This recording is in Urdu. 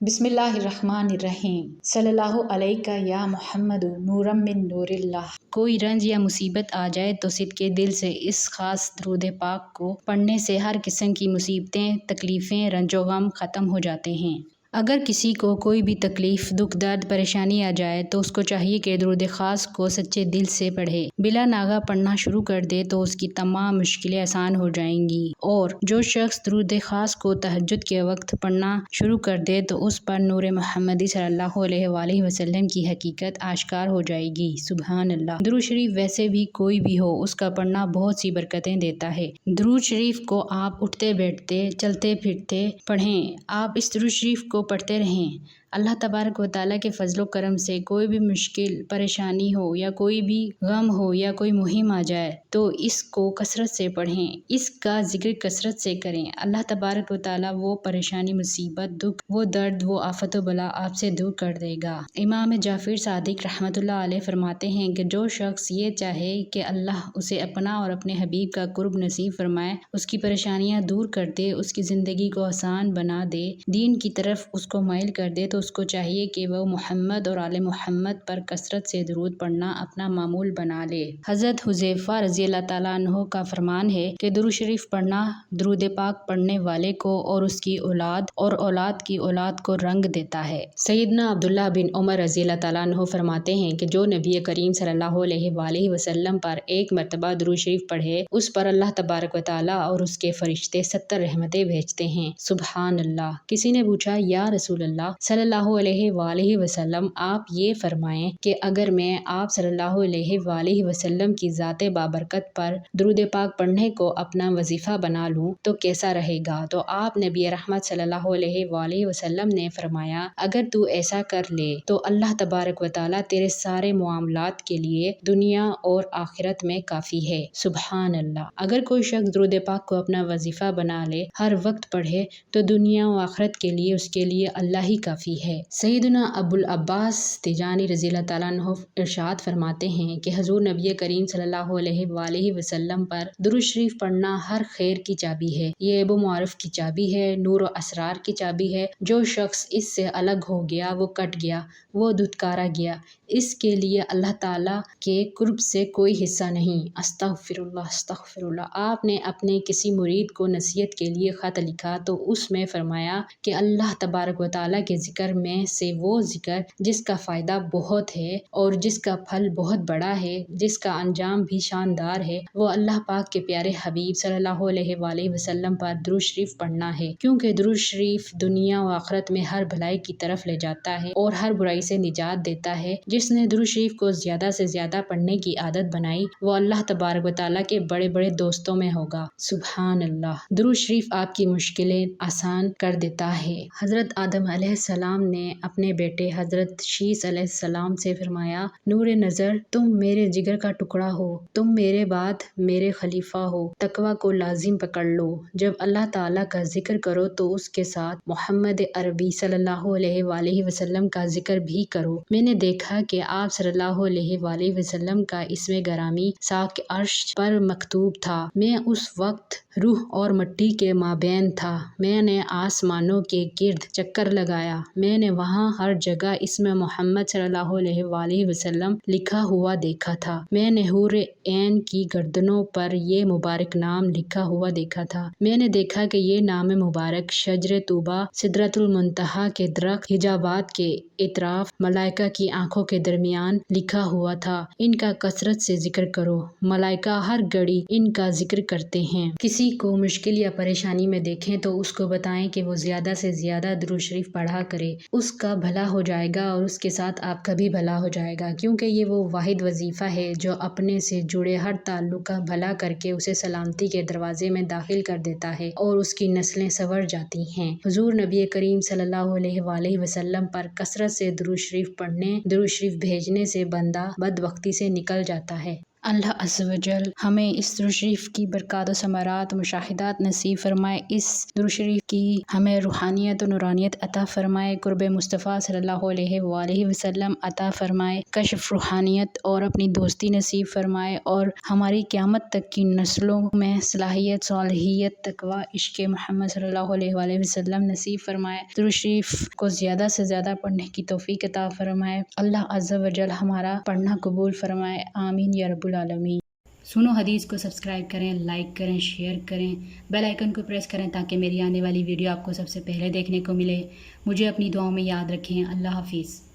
بسم اللہ الرحمن الرحیم۔ صلی اللہ علیہ یا محمد نورم من نور اللہ۔ کوئی رنج یا مصیبت آ جائے تو صدقے دل سے اس خاص درود پاک کو پڑھنے سے ہر قسم کی مصیبتیں، تکلیفیں، رنج و غم ختم ہو جاتے ہیں۔ اگر کسی کو کوئی بھی تکلیف، دکھ، درد، پریشانی آ جائے تو اس کو چاہیے کہ درود خاص کو سچے دل سے پڑھے۔ بلا ناغہ پڑھنا شروع کر دے تو اس کی تمام مشکلیں آسان ہو جائیں گی، اور جو شخص درود خاص کو تہجد کے وقت پڑھنا شروع کر دے تو اس پر نور محمدی صلی اللہ علیہ وآلہ وسلم کی حقیقت آشکار ہو جائے گی۔ سبحان اللہ۔ درود شریف ویسے بھی کوئی بھی ہو، اس کا پڑھنا بہت سی برکتیں دیتا ہے۔ درود شریف کو آپ اٹھتے بیٹھتے، چلتے پھرتے پڑھیں۔ آپ اس درود شریف کو پڑھتے رہیں۔ اللہ تبارک و تعالیٰ کے فضل و کرم سے کوئی بھی مشکل، پریشانی ہو یا کوئی بھی غم ہو یا کوئی مہم آ جائے تو اس کو کثرت سے پڑھیں، اس کا ذکر کثرت سے کریں۔ اللہ تبارک و تعالیٰ وہ پریشانی، مصیبت، دکھ، وہ درد، وہ آفت و بلا آپ سے دور کر دے گا۔ امام جعفر صادق رحمۃ اللہ علیہ فرماتے ہیں کہ جو شخص یہ چاہے کہ اللہ اسے اپنا اور اپنے حبیب کا قرب نصیب فرمائے، اس کی پریشانیاں دور کر دے، اس کی زندگی کو آسان بنا دے، دین کی طرف اس کو مائل کر دے، تو اس کو چاہیے کہ وہ محمد اور آل محمد پر کثرت سے درود پڑھنا اپنا معمول بنا لے۔ حضرت حذیفہ رضی اللہ تعالیٰ عنہ کا فرمان ہے کہ درود شریف پڑھنا درود پاک پڑھنے والے کو اور اس کی اولاد اور اولاد کی اولاد کو رنگ دیتا ہے۔ سیدنا عبداللہ بن عمر رضی اللہ تعالیٰ عنہ فرماتے ہیں کہ جو نبی کریم صلی اللہ علیہ وآلہ وسلم پر ایک مرتبہ درود شریف پڑھے، اس پر اللہ تبارک و تعالیٰ اور اس کے فرشتے 70 رحمتیں بھیجتے ہیں۔ سبحان اللہ۔ کسی نے پوچھا، یا رسول اللہ صلی اللہ علیہ وآلہ وسلم، آپ یہ فرمائیں کہ اگر میں آپ صلی اللہ علیہ وآلہ وسلم کی ذات بابرکت پر درود پاک پڑھنے کو اپنا وظیفہ بنا لوں تو کیسا رہے گا؟ تو آپ نبی رحمت صلی اللہ علیہ وآلہ وسلم نے فرمایا، اگر تو ایسا کر لے تو اللہ تبارک و تعالیٰ تیرے سارے معاملات کے لیے دنیا اور آخرت میں کافی ہے۔ سبحان اللہ۔ اگر کوئی شخص درود پاک کو اپنا وظیفہ بنا لے، ہر وقت پڑھے، تو دنیا و آخرت کے لیے اس کے لیے اللہ ہی کافی ہے۔ سیدنا ابو العباس تیجانی رضی اللہ تعالیٰ عنہ ارشاد فرماتے ہیں کہ حضور نبی کریم صلی اللہ علیہ وآلہ وسلم پر درود شریف پڑھنا ہر خیر کی چابی ہے، یہ عیب و معرف کی چابی ہے، نور و اسرار کی چابی ہے۔ جو شخص اس سے الگ ہو گیا وہ کٹ گیا، وہ دھتکارا گیا، اس کے لیے اللہ تعالیٰ کے قرب سے کوئی حصہ نہیں۔ استغفر اللہ، استغفر اللہ۔ آپ نے اپنے کسی مرید کو نصیحت کے لیے خط لکھا تو اس میں فرمایا کہ اللہ تبارک و تعالیٰ کے ذکر میں سے وہ ذکر جس کا فائدہ بہت ہے اور جس کا پھل بہت بڑا ہے، جس کا انجام بھی شاندار ہے، وہ اللہ پاک کے پیارے حبیب صلی اللہ علیہ وآلہ وسلم پر درود شریف پڑھنا ہے، کیونکہ درود شریف دنیا و آخرت میں ہر بھلائی کی طرف لے جاتا ہے اور ہر برائی سے نجات دیتا ہے۔ جس نے درود شریف کو زیادہ سے زیادہ پڑھنے کی عادت بنائی، وہ اللہ تبارک و تعالیٰ کے بڑے بڑے دوستوں میں ہوگا۔ سبحان اللہ۔ درود شریف آپ کی مشکلیں آسان کر دیتا ہے۔ حضرت آدم علیہ السلام نے اپنے بیٹے حضرت شیث علیہ السلام سے فرمایا، نور نظر، تم میرے جگر کا ٹکڑا ہو، تم میرے بعد میرے خلیفہ ہو، تقویٰ کو لازم پکڑ لو، جب اللہ تعالیٰ کا ذکر کرو تو اس کے ساتھ محمد عربی صلی اللہ علیہ وآلہ وسلم کا ذکر بھی کرو۔ میں نے دیکھا کہ آپ صلی اللہ علیہ وآلہ وسلم کا اسم گرامی ساق عرش پر مکتوب تھا۔ میں اس وقت روح اور مٹی کے مابین تھا۔ میں نے آسمانوں کے گرد چکر لگایا، میں نے وہاں ہر جگہ اسم محمد صلی اللہ علیہ وآلہ وسلم لکھا ہوا دیکھا تھا۔ میں نے حور عین کی گردنوں پر یہ مبارک نام لکھا ہوا دیکھا تھا۔ میں نے دیکھا کہ یہ نام مبارک شجر طوبیٰ، سدرۃ المنتہا کے درخت، حجابات کے اطراف، ملائکہ کی آنکھوں کے درمیان لکھا ہوا تھا۔ ان کا کثرت سے ذکر کرو، ملائکہ ہر گھڑی ان کا ذکر کرتے ہیں۔ کسی کو مشکل یا پریشانی میں دیکھیں تو اس کو بتائیں کہ وہ زیادہ سے زیادہ درود شریف پڑھا کرے، اس کا بھلا ہو جائے گا اور اس کے ساتھ آپ کا بھی بھلا ہو جائے گا، کیونکہ یہ وہ واحد وظیفہ ہے جو اپنے سے جڑے ہر تعلق کا بھلا کر کے اسے سلامتی کے دروازے میں داخل کر دیتا ہے اور اس کی نسلیں سنور جاتی ہیں۔ حضور نبی کریم صلی اللہ علیہ وآلہ وسلم پر کثرت سے درود شریف پڑھنے، درود شریف بھیجنے سے بندہ بدبختی سے نکل جاتا ہے۔ اللہ عز و جل ہمیں اس درود شریف کی برکات و ثمرات و مشاہدات نصیب فرمائے، اس درود شریف کی ہمیں روحانیت و نورانیت عطا فرمائے، قرب مصطفیٰ صلی اللہ علیہ وآلہ وسلم عطا فرمائے، کشف روحانیت اور اپنی دوستی نصیب فرمائے، اور ہماری قیامت تک کی نسلوں میں صلاحیت، صالحیت، تقوی، عشق محمد صلی اللہ علیہ وآلہ وسلم نصیب فرمائے۔ درود شریف کو زیادہ سے زیادہ پڑھنے کی توفیق عطا فرمائے۔ اللہ عز و جل ہمارا پڑھنا قبول فرمائے، آمین یا رب العالمین۔ سنو حدیث کو سبسکرائب کریں، لائک کریں، شیئر کریں، بیل آئیکن کو پریس کریں تاکہ میری آنے والی ویڈیو آپ کو سب سے پہلے دیکھنے کو ملے۔ مجھے اپنی دعاؤں میں یاد رکھیں۔ اللہ حافظ۔